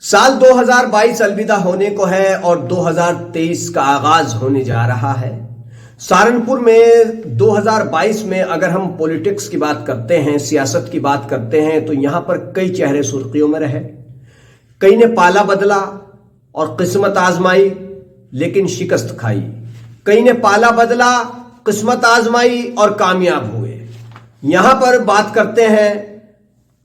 साल 2022 अलविदा होने को है और 2023 का आगाज होने जा रहा है। सहारनपुर में 2022 में अगर हम पॉलिटिक्स की बात करते हैं, सियासत की बात करते हैं, तो यहां पर कई चेहरे सुर्खियों में रहे। कई ने पाला बदला और किस्मत आजमाई लेकिन शिकस्त खाई। कई ने पाला बदला, किस्मत आजमाई और कामयाब हुए। यहां पर बात करते हैं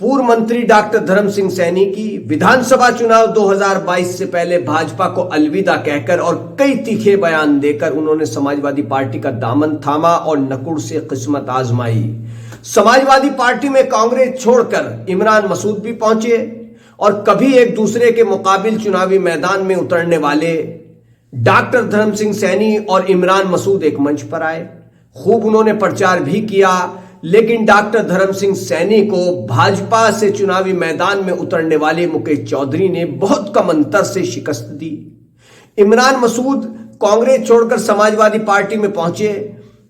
पूर्व मंत्री डॉक्टर धर्म सिंह सैनी की। विधानसभा चुनाव 2022 से पहले भाजपा को अलविदा कहकर और कई तीखे बयान देकर उन्होंने समाजवादी पार्टी का दामन थामा और नकुड़ से किस्मत आजमाई। समाजवादी पार्टी में कांग्रेस छोड़कर इमरान मसूद भी पहुंचे और कभी एक दूसरे के मुकाबिल चुनावी मैदान में उतरने वाले डॉक्टर धर्म सिंह सैनी और इमरान मसूद एक मंच पर आए। खूब उन्होंने प्रचार भी किया, लेकिन डॉक्टर धर्म सिंह सैनी को भाजपा से चुनावी मैदान में उतरने वाले मुकेश चौधरी ने बहुत कम अंतर से शिकस्त दी। इमरान मसूद कांग्रेस छोड़कर समाजवादी पार्टी में पहुंचे,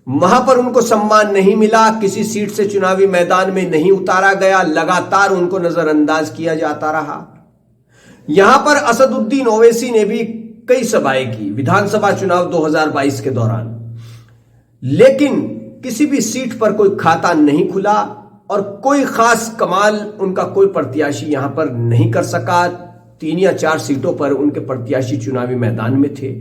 वहां पर उनको सम्मान नहीं मिला, किसी सीट से चुनावी मैदान में नहीं उतारा गया, लगातार उनको नजरअंदाज किया जाता रहा। यहां पर असदुद्दीन ओवैसी ने भी कई सभाएं की विधानसभा चुनाव 2022 के दौरान, लेकिन किसी भी सीट पर कोई खाता नहीं खुला और कोई खास कमाल उनका कोई प्रत्याशी यहां पर नहीं कर सका। 3 या 4 सीटों पर उनके प्रत्याशी चुनावी मैदान में थे।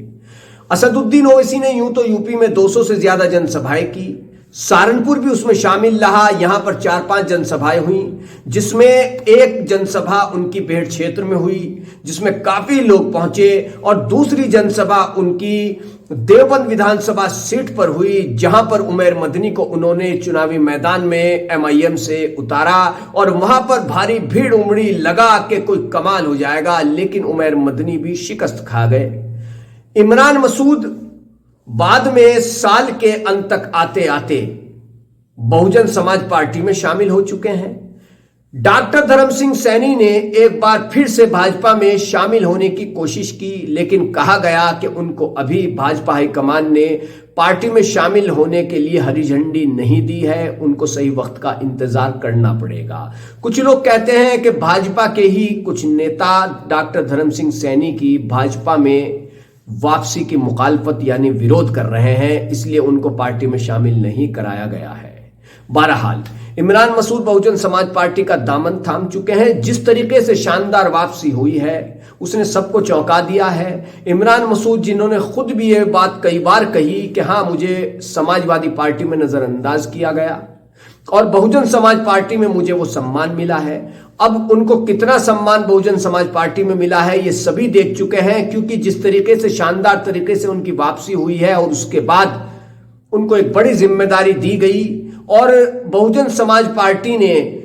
असदुद्दीन ओवैसी ने यूं तो यूपी में 200 से ज्यादा जनसभाएं की, सहारनपुर भी उसमें शामिल रहा। यहां पर 4-5 जनसभाएं हुई, जिसमें एक जनसभा उनकी बेहट क्षेत्र में हुई जिसमें काफी लोग पहुंचे, और दूसरी जनसभा उनकी देवबंद विधानसभा सीट पर हुई, जहां पर उमैर मदनी को उन्होंने चुनावी मैदान में एमआईएम से उतारा और वहां पर भारी भीड़ उमड़ी, लगा कि कोई कमाल हो जाएगा, लेकिन उमैर मदनी भी शिकस्त खा गए। इमरान मसूद बाद में साल के अंत तक आते आते बहुजन समाज पार्टी में शामिल हो चुके हैं। डॉक्टर धर्म सिंह सैनी ने एक बार फिर से भाजपा में शामिल होने की कोशिश की, लेकिन कहा गया कि उनको अभी भाजपा हाईकमान ने पार्टी में शामिल होने के लिए हरी झंडी नहीं दी है, उनको सही वक्त का इंतजार करना पड़ेगा। कुछ लोग कहते हैं कि भाजपा के ही कुछ नेता डॉक्टर धर्म सिंह सैनी की भाजपा में वापसी की मुखालफत यानी विरोध कर रहे हैं, इसलिए उनको पार्टी में शामिल नहीं कराया गया है। बहरहाल इमरान मसूद बहुजन समाज पार्टी का दामन थाम चुके हैं। जिस तरीके से शानदार वापसी हुई है उसने सबको चौंका दिया है। इमरान मसूद जिन्होंने खुद भी ये बात कई बार कही कि हाँ, मुझे समाजवादी पार्टी में नजरअंदाज किया गया और बहुजन समाज पार्टी में मुझे वो सम्मान मिला है। अब उनको कितना सम्मान बहुजन समाज पार्टी में मिला है ये सभी देख चुके हैं, क्योंकि जिस तरीके से शानदार तरीके से उनकी वापसी हुई है और उसके बाद उनको एक बड़ी जिम्मेदारी दी गई और बहुजन समाज पार्टी ने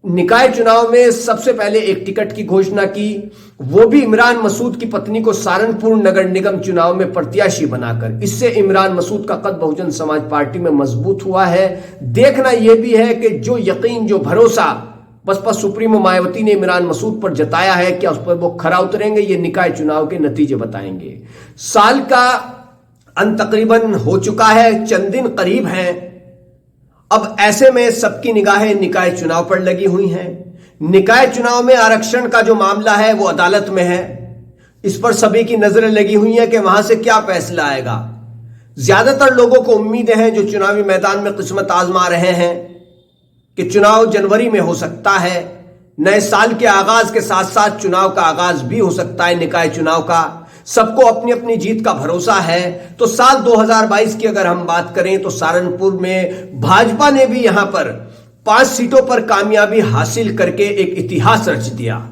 निकाय चुनाव में सबसे पहले एक टिकट की घोषणा की, वो भी इमरान मसूद की पत्नी को सहारनपुर नगर निगम चुनाव में प्रत्याशी बनाकर। इससे इमरान मसूद का कद बहुजन समाज पार्टी में मजबूत हुआ है। देखना यह भी है कि जो यकीन, जो भरोसा बसपा सुप्रीमो मायावती ने इमरान मसूद पर जताया है, क्या उस पर वो खरा उतरेंगे, ये निकाय चुनाव के नतीजे बताएंगे। साल का अंत तकरीबन हो चुका है, चंद दिन करीब हैं। अब ऐसे में सबकी निगाहें निकाय चुनाव पर लगी हुई हैं। निकाय चुनाव में आरक्षण का जो मामला है वो अदालत में है, इस पर सभी की नजरें लगी हुई हैं कि वहां से क्या फैसला आएगा। ज्यादातर लोगों को उम्मीदें हैं, जो चुनावी मैदान में किस्मत आजमा रहे हैं, कि चुनाव जनवरी में हो सकता है। नए साल के आगाज के साथ साथ चुनाव का आगाज भी हो सकता है निकाय चुनाव का। सबको अपनी अपनी जीत का भरोसा है। तो साल 2022 की अगर हम बात करें तो सहारनपुर में भाजपा ने भी यहां पर 5 सीटों पर कामयाबी हासिल करके एक इतिहास रच दिया।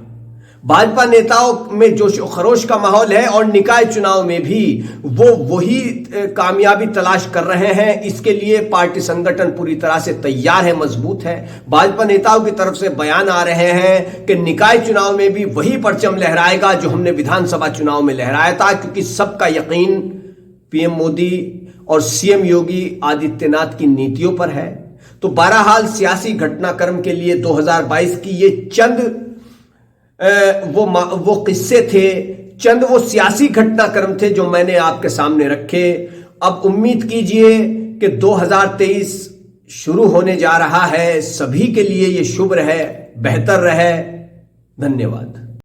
भाजपा नेताओं में जोश खरोश का माहौल है और निकाय चुनाव में भी वो वही कामयाबी तलाश कर रहे हैं। इसके लिए पार्टी संगठन पूरी तरह से तैयार है, मजबूत है। भाजपा नेताओं की तरफ से बयान आ रहे हैं कि निकाय चुनाव में भी वही परचम लहराएगा जो हमने विधानसभा चुनाव में लहराया था, क्योंकि सबका यकीन पीएम मोदी और सीएम योगी आदित्यनाथ की नीतियों पर है। तो बहरहाल सियासी घटनाक्रम के लिए 2022 की ये चंद वो किस्से थे, चंद वो सियासी घटनाक्रम थे जो मैंने आपके सामने रखे। अब उम्मीद कीजिए कि 2023 शुरू होने जा रहा है, सभी के लिए ये शुभ रहे, बेहतर रहे। धन्यवाद।